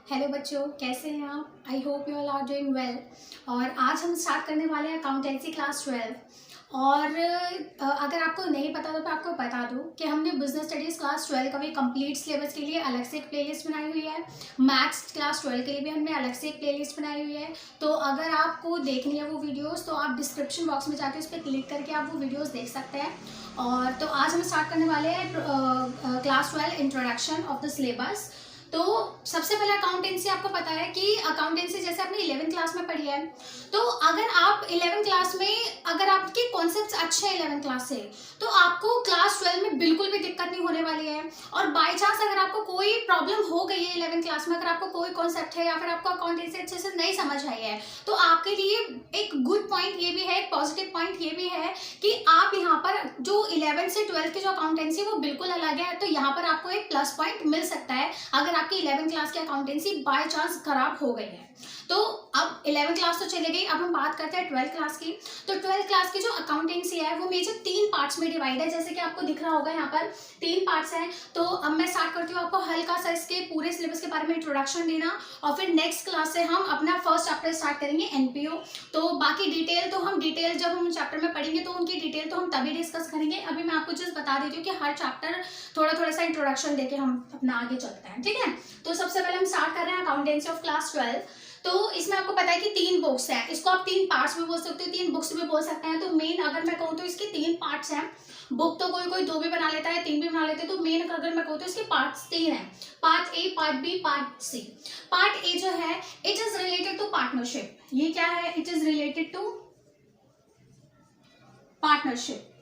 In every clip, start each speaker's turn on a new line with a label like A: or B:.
A: Hello बच्चों, कैसे हैं आप? I hope you all are doing well. और आज हम स्टार्ट करने वाले हैं अकाउंटेंसी क्लास 12। और अगर आपको नहीं पता तो मैं आपको बता दूं कि हमने बिजनेस स्टडीज़ क्लास 12 का भी कंप्लीट सिलेबस के लिए अलग से एक प्लेलिस्ट बनाई हुई है। मैथ्स क्लास 12 के लिए भी हमने अलग से एक प्लेलिस्ट बनाई हुई है। तो अगर आपको देखनी है वो वीडियोस तो आप डिस्क्रिप्शन बॉक्स में जाके उस पर क्लिक करके आप वो वीडियोस देख सकते हैं। और तो आज हम स्टार्ट करने वाले हैं class 12 introduction of the syllabus. तो सबसे पहले अकाउंटेंसी आपको पता है कि अकाउंटेंसी जैसे आपने 11th क्लास में पढ़ी है, तो अगर आप 11th क्लास में अगर आपके कॉन्सेप्ट्स अच्छे हैं 11th क्लास से, तो आपको क्लास 12 में बिल्कुल भी दिक्कत नहीं होने वाली है। और बाय चांस अगर आपको कोई प्रॉब्लम हो गई है 11th क्लास में, अगर आपको कोई कॉन्सेप्ट है या फिर आपको अकाउंटेंसी अच्छे से नहीं समझ आई है, तो आपके लिए एक गुड पॉइंट ये भी है, एक पॉजिटिव पॉइंट ये भी है कि आप यहाँ पर जो 11th से 12th की जो अकाउंटेंसी वो बिल्कुल अलग है, तो यहाँ पर आपको एक प्लस पॉइंट मिल सकता है अगर आपकी 11th क्लास की अकाउंटेंसी बाय चांस खराब हो गई है। तो अब 11th क्लास तो चले गई, अब हम बात करते हैं 12th क्लास की। तो 12th क्लास की जो अकाउंटेंसी है वो मेजर 3 पार्ट्स में डिवाइड है, जैसे कि आपको दिख रहा होगा यहाँ पर 3 पार्ट्स हैं। तो अब मैं स्टार्ट करती हूँ आपको हल्का सा इसके पूरे सिलेबस के बारे में इंट्रोडक्शन देना, और फिर नेक्स्ट क्लास से हम अपना फर्स्ट चैप्टर स्टार्ट करेंगे एनपीओ। तो बाकी डिटेल तो हम जब हम चैप्टर में पढ़ेंगे तो उनकी डिटेल तो हम तभी डिस्कस करेंगे। अभी मैं आपको जस्ट बता देती हूँ कि हर चैप्टर थोड़ा थोड़ा सा इंट्रोडक्शन देके हम अपना आगे चलते हैं, ठीक है। तो सबसे पहले हम स्टार्ट कर रहे हैं अकाउंटेंसी ऑफ क्लास 12। तो इसमें आपको पता है कि 3 बुक्स हैं, इसको आप 3 पार्ट्स में बोल सकते हो, 3 बुक्स भी बोल सकते हैं। तो मेन अगर मैं कहूँ तो इसके 3 पार्ट्स हैं। बुक तो कोई कोई 2 भी बना लेता है, 3 भी बना लेते हैं। तो मेन अगर मैं कहूँ तो इसके पार्ट्स 3 हैं, part A, part B, part C. Part A जो है it is related to partnership. ये क्या है? It is related to partnership.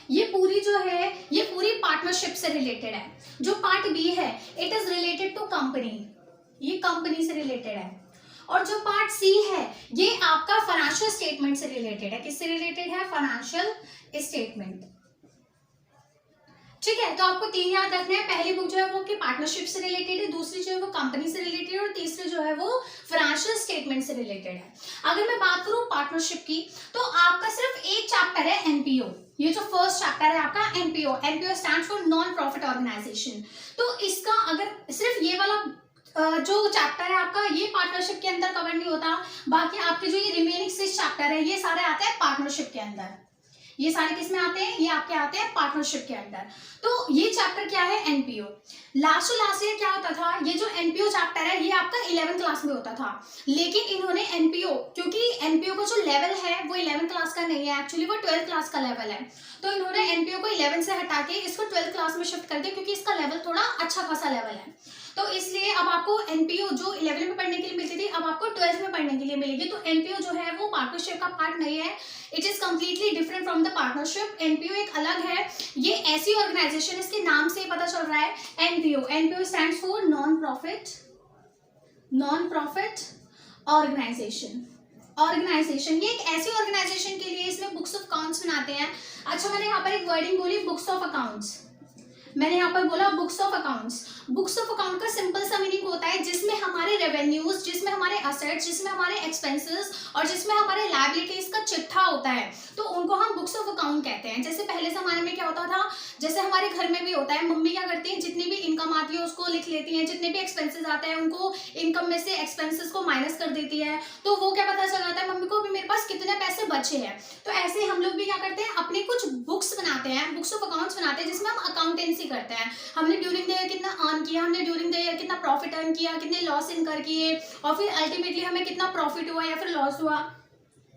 A: ये पूरी जो है ये पूरी पार्टनरशिप से रिलेटेड है। जो पार्ट बी है it is related to company, ये कंपनी से रिलेटेड है। और जो पार्ट सी है ये आपका फाइनेंशियल स्टेटमेंट से रिलेटेड है। किससे रिलेटेड है? फाइनेंशियल स्टेटमेंट, ठीक है। तो आपको 3 याद रखने हैं। पहली बुक जो है वो आपकी पार्टनरशिप से रिलेटेड है, दूसरी जो है वो कंपनी से रिलेटेड है, और तीसरी जो है वो फाइनेंशियल स्टेटमेंट से रिलेटेड है। अगर मैं बात करूं पार्टनरशिप की, तो आपका सिर्फ एक चैप्टर है एनपीओ। ये जो फर्स्ट चैप्टर है आपका NPO, NPO stand for non profit organisation. तो इसका अगर सिर्फ ये वाला जो चैप्टर है आपका ये पार्टनरशिप के अंदर कवर नहीं होता, बाकी आपके जो ये रिमेनिंग 6 चैप्टर है ये सारे आते हैं पार्टनरशिप के अंदर। ये सारे किस में आते हैं? ये आपके आते हैं पार्टनरशिप के अंदर। तो ये चैप्टर क्या है? एनपीओ। लास्ट ईयर क्या होता था, ये जो एनपीओ चैप्टर है ये आपका 11th क्लास में होता था, लेकिन इन्होंने एनपीओ, क्योंकि एनपीओ का जो लेवल है वो 11th क्लास का नहीं है, एक्चुअली वो 12th क्लास का लेवल है। तो इन्होंने एनपीओ को 11 से हटा के इसको 12th क्लास में शिफ्ट कर दिया, क्योंकि इसका लेवल थोड़ा अच्छा खासा लेवल है। तो इसलिए अब आपको एनपीओ जो 11 में पढ़ने के लिए मिलती थी अब आपको 12th में पढ़ने के लिए मिलेगी। तो एनपीओ जो है वो पार्टनरशिप का पार्ट नहीं है, it is completely different from the partnership. NPO एक अलग है, ये ऐसी ऑर्गेनाइजेशन, इसके नाम से पता चल रहा है NPO. NPO stands for non profit organisation. ये एक ऐसी ऑर्गेनाइजेशन के लिए इसमें बुक्स ऑफ अकाउंट्स बनाते हैं। अच्छा, मैंने यहाँ पर एक वर्डिंग बोली बुक्स ऑफ अकाउंट्स, मैंने यहाँ पर बोला books of accounts. Books of account का सिंपल सा मीनिंग होता है जिसमें हमारे रेवेन्यूज, जिसमें हमारे असेट्स, जिसमें हमारे एक्सपेंसेस और जिसमें हमारे लायबिलिटीज का चिट्ठा होता है, तो उनको हम बुक्स ऑफ अकाउंट कहते हैं। जैसे पहले जमाने में क्या होता था, जैसे हमारे घर में भी होता है, मम्मी क्या करती हैं, जितनी भी इनकम आती है उसको लिख लेती हैं, जितने भी एक्सपेंसेस आते हैं उनको इनकम में से एक्सपेंसेस को माइनस कर देती है, तो वो क्या पता चल जाता है मम्मी को भी मेरे पास कितने पैसे बचे हैं। तो ऐसे हम लोग भी क्या करते हैं, अपने कुछ बुक्स बनाते हैं, बुक्स ऑफ अकाउंट्स बनाते हैं जिसमें हम अकाउंटेंसी करते हैं। हमने ड्यूरिंग द ईयर कितना अर्न किया, हमने ड्यूरिंग द ईयर कितना प्रॉफिट अर्न किया, कितने लॉस इनकर किए, और फिर अल्टीमेटली हमें कितना प्रॉफिट हुआ या फिर लॉस हुआ,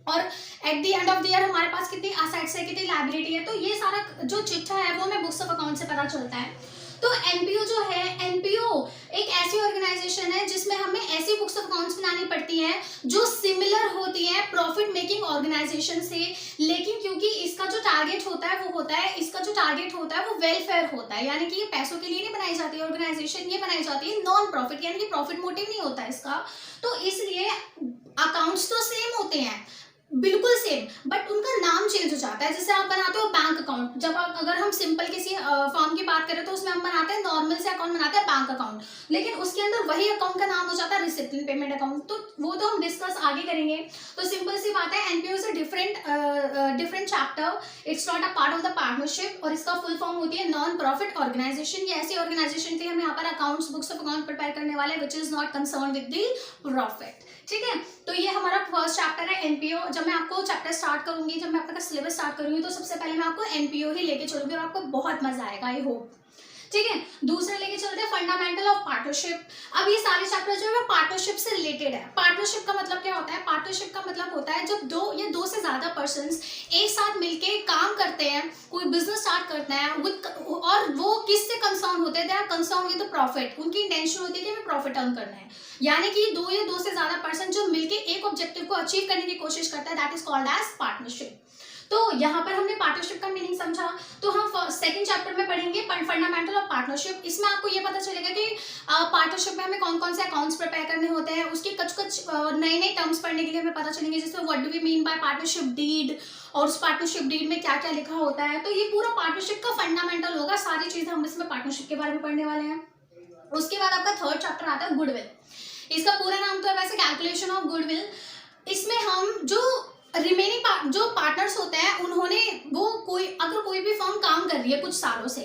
A: और at the end of the year हमारे पास कितनी असेट्स है, कितनी लायबिलिटी है। तो ये सारा जो चिट्ठा है वो हमें बुक्स ऑफ अकाउंट से पता चलता है। तो एनपीओ जो है, एनपीओ एक ऐसी ऑर्गेनाइजेशन है जिसमें हमें ऐसी बुक्स ऑफ अकाउंट्स बनानी पड़ती हैं जो सिमिलर होती है प्रॉफिट मेकिंग ऑर्गेनाइजेशन से, लेकिन क्योंकि इसका जो टारगेट होता है वो वेलफेयर होता है, यानी कि ये पैसों के लिए नहीं बनाई जाती है ऑर्गेनाइजेशन, ये बनाई जाती है नॉन प्रॉफिट, यानी कि प्रॉफिट मोटिव नहीं होता है इसका। तो इसलिए अकाउंट्स तो सेम होते हैं, बिल्कुल सेम, बट उनका नाम चेंज हो जाता है। जैसे आप बनाते हो बैंक अकाउंट, जब आप अगर हम सिंपल किसी फॉर्म की बात करें तो उसमें हम बनाते हैं नॉर्मल से अकाउंट बनाते हैं बैंक अकाउंट, लेकिन उसके अंदर वही अकाउंट का नाम हो जाता है रिसिप्टेंट पेमेंट अकाउंट। तो वो तो हम डिस्कस आगे करेंगे। तो सिंपल सी बात है, एनपीओ से different chapter, it's not a part of the partnership, और इसका फुल फॉर्म होती है नॉन प्रॉफिट ऑर्गेनाइजेशन। ये ऐसी ऑर्गेनाइजेशन थी, हम यहाँ पर accounts books of account prepare करने वाले, which is not concern with the profit. ठीक है, तो ये हमारा फर्स्ट चैप्टर है एनपीओ। जब मैं आपको चैप्टर स्टार्ट करूंगी, जब मैं आपका सिलेबस स्टार्ट करूंगी, तो सबसे पहले मैं आपको एनपीओ ही लेके चलूंगी और आपको बहुत मजा आएगा, आई होप। ठीक है, दूसरा लेके चलते हैं फंडामेंटल ऑफ पार्टनरशिप। अब ये सारे चैप्टर जो है पार्टनरशिप से रिलेटेड है। पार्टनरशिप का मतलब क्या होता है? पार्टनरशिप का मतलब होता है जब दो या दो से ज्यादा पर्सन्स एक साथ मिलके काम करते हैं, कोई बिजनेस स्टार्ट करते हैं और वो किससे कंसर्न होते हैं? They are concern with profit. उनकी इंटेंशन होती है कि हमें प्रॉफिट अर्न करना है, यानी कि दो या दो से ज्यादा पर्सन जो मिलके एक ऑब्जेक्टिव को अचीव करने की कोशिश करता है, that is called as partnership. तो यहाँ पर हमने पार्टनरशिप का मीनिंग समझा। तो हम सेकंड चैप्टर में पढ़ेंगे फंडामेंटल ऑफ पार्टनरशिप। इसमें आपको ये पता चलेगा कि पार्टनरशिप में हमें कौन कौन से अकाउंट्स प्रिपेयर करने होते हैं, उसके कुछ नए नए टर्म्स पढ़ने के लिए हमें पता चलेंगे, जैसे what do we mean by partnership deed, और उस पार्टनरशिप डीड में क्या क्या लिखा होता है। तो ये पूरा पार्टनरशिप का फंडामेंटल होगा, सारी चीजें हम इसमें पार्टनरशिप के बारे में पढ़ने वाले हैं। उसके बाद आपका थर्ड चैप्टर आता है गुडविल। इसका पूरा नाम तो है वैसे कैलकुलेशन ऑफ गुडविल। इसमें हम जो रिमेनिंग जो पार्टनर्स होते हैं, उन्होंने वो अगर कोई भी फर्म काम कर रही है कुछ सालों से,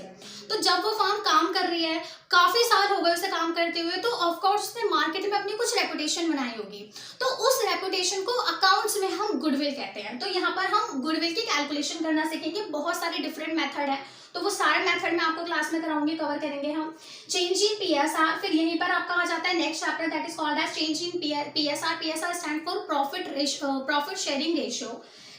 A: तो जब वो फर्म काम कर रही है, काफी साल हो गए उसे काम करते हुए, तो ऑफ कोर्स उसने मार्केट में अपनी कुछ रेपुटेशन बनाई होगी, तो उस रेपुटेशन को अकाउंट्स में हम गुडविल कहते हैं। तो यहाँ पर हम गुडविल की कैलकुलेशन करना सीखेंगे। बहुत सारे डिफरेंट मेथड है, तो वो सारे मेथड में आपको क्लास में कराऊंगी, कवर करेंगे हम। चेंज इन पीएसआर, फिर यहीं पर आपका आ जाता है next chapter, that is called as change in PSR. PSR stand for profit sharing ratio.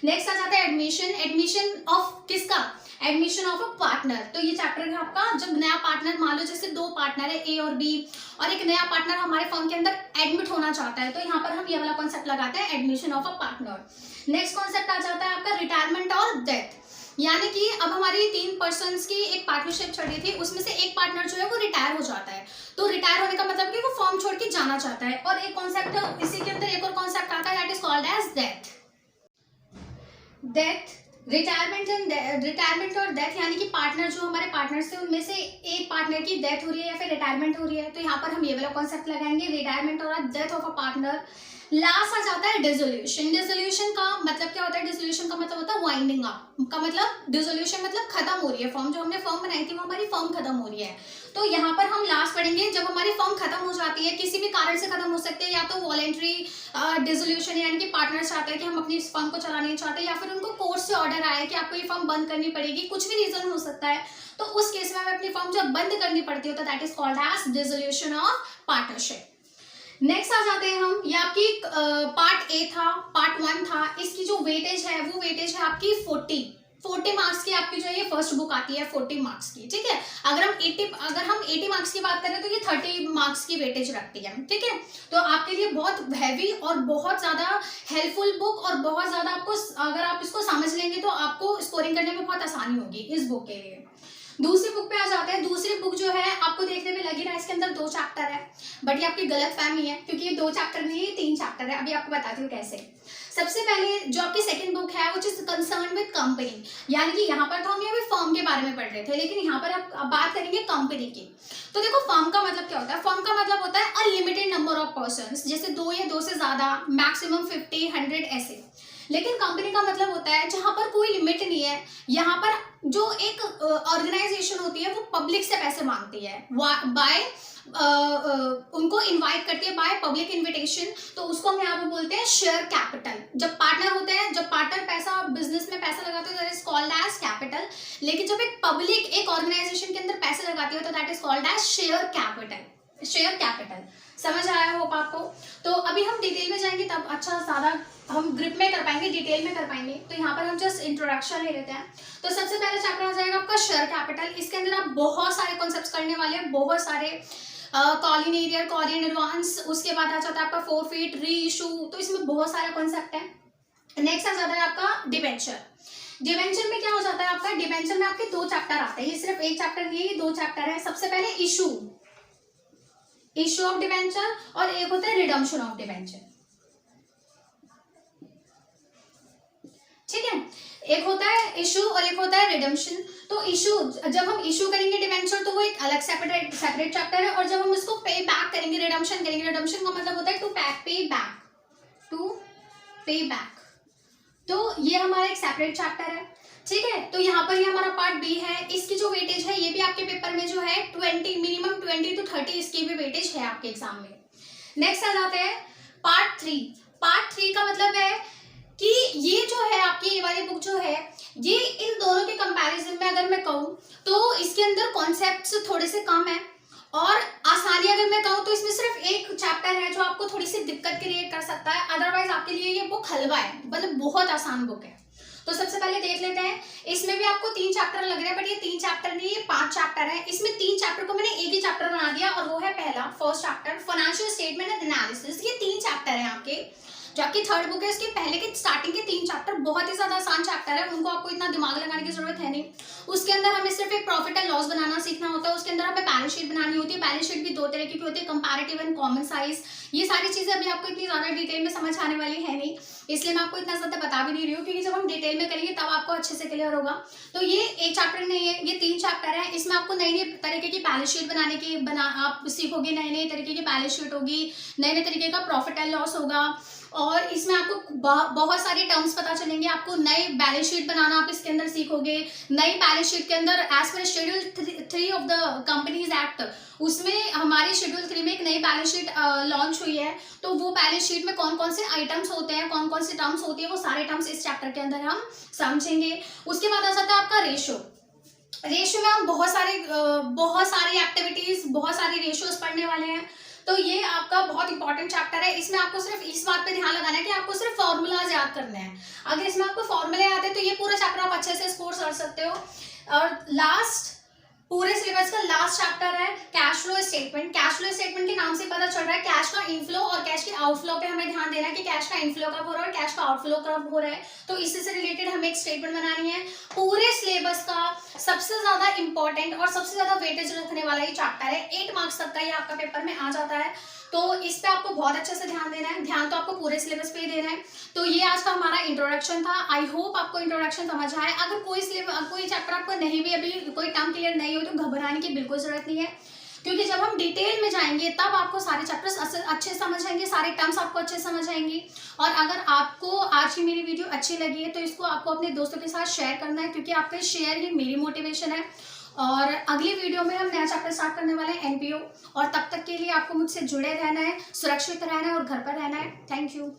A: Next आ जाता है एडमिशन। एडमिशन ऑफ किसका? Admission of a partner. तो ये चैप्टर है आपका, जब नया पार्टनर, मान लो जैसे दो पार्टनर है ए और बी, और एक नया पार्टनर हमारे फर्म के अंदर एडमिट होना चाहता है, तो यहाँ पर हम ये वाला कॉन्सेप्ट लगाते हैं, admission of a partner. Next concept आ जाता है आपका रिटायरमेंट और डेथ, यानी कि अब हमारी 3 पर्सन्स की एक पार्टनरशिप चली थी, उसमें से एक पार्टनर जो है वो रिटायर हो जाता है। तो रिटायर होने का मतलब कि वो फर्म छोड़ के जाना चाहता है। और एक कॉन्सेप्ट, इसी के अंदर एक और कॉन्सेप्ट आता है, that is called as death. Retirement और डेथ, यानी कि पार्टनर जो हमारे पार्टनर्स थे, उनमें से एक पार्टनर की डेथ हो रही है या फिर रिटायरमेंट हो रही है, तो यहाँ पर हम ये वाला कॉन्सेप्ट लगाएंगे, रिटायरमेंट और death of a partner. Last आ जाता है डिसोल्यूशन। डिसोल्यूशन का मतलब क्या होता है? डिसोल्यूशन का मतलब होता है वाइंडिंग अप का मतलब, डिसोल्यूशन मतलब खत्म हो रही है फर्म, जो हमने फर्म बनाई थी वो हमारी फर्म खत्म हो रही है। तो यहाँ पर हम लास्ट पढ़ेंगे, जब हमारी फर्म खत्म हो जाती है, किसी भी कारण से खत्म हो सकती है, या तो वॉलेंट्री डिसोल्यूशन, यानी कि पार्टनर चाहते हैं कि हम अपनी इस फर्म को चला नहीं चाहते, या फिर उनको कोर्ट से ऑर्डर आया कि आपको ये फर्म बंद करनी पड़ेगी, कुछ भी रीजन हो सकता है, तो उस केस में हमें अपनी फर्म जब बंद करनी पड़ती है, तो that is called as dissolution of partnership. Next आ जाते हैं हम, ये आपकी पार्ट ए था, पार्ट 1 था। इसकी जो वेटेज है वो वेटेज है आपकी 40 मार्क्स की। आपकी जो ये फर्स्ट बुक आती है 40 मार्क्स की, ठीक है। अगर हम 80 मार्क्स की बात करें तो ये 30 मार्क्स की वेटेज रखती है, ठीक है। तो आपके लिए बहुत हैवी और बहुत ज्यादा हेल्पफुल बुक, और बहुत ज्यादा आपको, अगर आप इसको समझ लेंगे तो आपको स्कोरिंग करने में बहुत आसानी होगी इस बुक के लिए। दूसरी बुक पे आ जाते हैं। दूसरी बुक जो है आपको देखने में लगी ना, इसके अंदर 2 चैप्टर है, बट ये आपकी गलत फहमी है, क्योंकि ये 2 चैप्टर नहीं है, 3 चैप्टर है। अभी आपको बताती हूँ कैसे। सबसे पहले जो आपकी सेकंड बुक है, which is concern with company, यानी कि यहाँ पर तो हम अभी फर्म के बारे में पढ़ रहे थे, लेकिन यहाँ पर आप बात करेंगे कंपनी की। तो देखो, फर्म का मतलब क्या होता है? फर्म का मतलब होता है अनलिमिटेड नंबर ऑफ पर्सन्स, जैसे 2 या 2 से ज्यादा, मैक्सिमम 50, 100 ऐसे। लेकिन कंपनी का मतलब होता है जहां पर कोई लिमिट नहीं है, यहाँ पर जो एक ऑर्गेनाइजेशन होती है वो पब्लिक से पैसे मांगती है, बाय उनको इनवाइट करती है बाय पब्लिक इनविटेशन, तो उसको हम यहाँ पे बोलते हैं शेयर कैपिटल। जब पार्टनर होते हैं, जब पार्टनर पैसा बिजनेस में पैसा लगाते हैं, that is called as capital. लेकिन जब एक पब्लिक एक ऑर्गेनाइजेशन के अंदर पैसे लगाती है, तो that is called as share capital. Share capital समझ आया होप आपको? तो अभी हम डिटेल में जाएंगे, तब अच्छा ज्यादा हम ग्रिप में कर पाएंगे, डिटेल में कर पाएंगे। तो यहाँ पर हम जस्ट इंट्रोडक्शन ले लेते हैं। तो सबसे पहले चैप्टर आ जाएगा आपका शेयर कैपिटल। इसके अंदर आप बहुत सारे कॉन्सेप्ट्स करने वाले हैं, बहुत सारे, कॉलिन एरियर, कॉलिन एडवांस, उसके बाद आ जाता है आपका फोरफीट, री इशू, तो इसमें बहुत सारा कॉन्सेप्ट है। नेक्स्ट आ जाता है आपका डिबेंचर। डिबेंचर में क्या हो जाता है आपका? डिबेंचर में आपके 2 चैप्टर आते हैं, ये सिर्फ एक चैप्टर नहीं है, ये 2 चैप्टर है। सबसे पहले इशू ऑफ डिबेंचर, और एक होता है रिडम्पशन ऑफ डिबेंचर। ठीक है। एक होता है इशू और एक होता है रिडम्पशन। तो इशू, जब हम इशू करेंगे डिवेंचर तो वो एक अलग सेपरेट चैप्टर है, और जब हम इसको पे बैक करेंगे, रिडम्पशन करेंगे, रिडम्पशन का मतलब होता है टू पे बैक, तो ये हमारा एक सेपरेट चैप्टर है। ठीक है, तो यहाँ पर ये हमारा पार्ट बी है। इसकी जो वेटेज है ये भी आपके पेपर में जो है 20, मिनिमम 20 to 30 इसकी भी वेटेज है आपके एग्जाम में। नेक्स्ट आ जाते हैं पार्ट 3। पार्ट 3 का मतलब है कि ये जो है आपकी ये वाली बुक जो है, ये इन दोनों के कंपैरिजन में अगर मैं कहूँ तो इसके अंदर कॉन्सेप्ट्स थोड़े से कम है, और आसानी अगर मैं कहूँ तो इसमें सिर्फ एक चैप्टर है जो आपको थोड़ी सी दिक्कत क्रिएट कर सकता है, अदरवाइज आपके लिए ये बुक हलवा है, मतलब बहुत आसान बुक है। तो सबसे पहले देख लेते हैं, इसमें भी आपको 3 चैप्टर लग रहे हैं, बट ये 3 चैप्टर नहीं, ये 5 चैप्टर है। इसमें 3 चैप्टर को मैंने एक ही चैप्टर बना दिया, और वो है पहला first chapter financial statement and analysis. ये 3 चैप्टर है आपके, जो आपकी थर्ड बुक है इसके पहले के स्टार्टिंग के 3 चैप्टर बहुत ही ज्यादा आसान चैप्टर है, उनको आपको इतना दिमाग लगाने की जरूरत है नहीं। उसके अंदर हमें सिर्फ एक प्रॉफिट एंड लॉस बनाना सीखना होता है, उसके अंदर हमें बैलेंस शीट बनानी होती है। बैलेंस शीट भी 2 तरह की होती है, कंपैरेटिव एंड कॉमन साइज। ये सारी चीजें अभी आपको इतनी ज्यादा डिटेल में समझ आने वाली है नहीं, इसलिए मैं आपको इतना ज्यादा बता भी नहीं रही हूँ, क्योंकि जब हम डिटेल में करेंगे तब आपको अच्छे से क्लियर होगा। तो ये एक चैप्टर नहीं है, ये 3 चैप्टर है। इसमें आपको नई नई तरीके की बैलेंस शीट बनाने की आप सीखोगे, नए नए तरीके की बैलेंस शीट होगी, नए नए तरीके का प्रॉफिट एंड लॉस होगा, और इसमें आपको बहुत सारे टर्म्स पता चलेंगे। आपको नई बैलेंस शीट बनाना आप इसके अंदर सीखोगे। नई बैलेंस शीट के अंदर एज पर schedule 3 of the companies act, उसमें हमारी शेड्यूल 3 में एक नई बैलेंस शीट लॉन्च हुई है। तो वो बैलेंस शीट में कौन कौन से आइटम्स होते हैं, कौन कौन से टर्म्स होती है, वो सारे टर्म्स इस चैप्टर के अंदर हम समझेंगे। उसके बाद आ जाता है आपका रेशियो में हम बहुत सारी एक्टिविटीज, बहुत सारे रेशियोज पढ़ने वाले हैं। तो ये आपका बहुत इंपॉर्टेंट चैप्टर है। इसमें आपको सिर्फ इस बात पे ध्यान लगाना है कि आपको सिर्फ फॉर्मूलाज याद करने हैं। अगर इसमें आपको फॉर्मूले याद है तो ये पूरा चैप्टर आप अच्छे से स्कोर कर सकते हो। और लास्ट, पूरे सिलेबस का लास्ट चैप्टर है cash flow statement. Cash flow statement के नाम से पता चल रहा है कैश का इनफ्लो और कैश के आउटफ्लो पे हमें ध्यान देना है कि कैश का इनफ्लो कब हो रहा है और कैश का आउटफ्लो कब हो रहा है। तो इससे से रिलेटेड हमें एक स्टेटमेंट बनानी है। पूरे सिलेबस का सबसे ज्यादा इंपॉर्टेंट और सबसे ज्यादा वेटेज रखने वाला ये चैप्टर है। 8 मार्क्स तक का ये आपका पेपर में आ जाता है, तो इस पे आपको बहुत अच्छे से ध्यान देना है। ध्यान तो आपको पूरे सिलेबस पे ही देना है। तो ये आज का हमारा इंट्रोडक्शन था। आई होप आपको इंट्रोडक्शन समझ आए। अगर कोई चैप्टर आपको नहीं भी, अभी कोई टर्म क्लियर नहीं हो, तो घबराने की बिल्कुल जरूरत नहीं है, क्योंकि जब हम डिटेल में जाएंगे तब आपको सारे चैप्टर्स अच्छे समझ आएंगे, सारे टर्म्स आपको अच्छे समझ आएंगी। और अगर आपको आज की मेरी वीडियो अच्छी लगी है तो इसको आपको अपने दोस्तों के साथ शेयर करना है, क्योंकि आपका शेयर ही मेरी मोटिवेशन है। और अगली वीडियो में हम नया चैप्टर स्टार्ट करने वाले हैं एनपीओ, और तब तक के लिए आपको मुझसे जुड़े रहना है, सुरक्षित रहना है और घर पर रहना है। Thank you.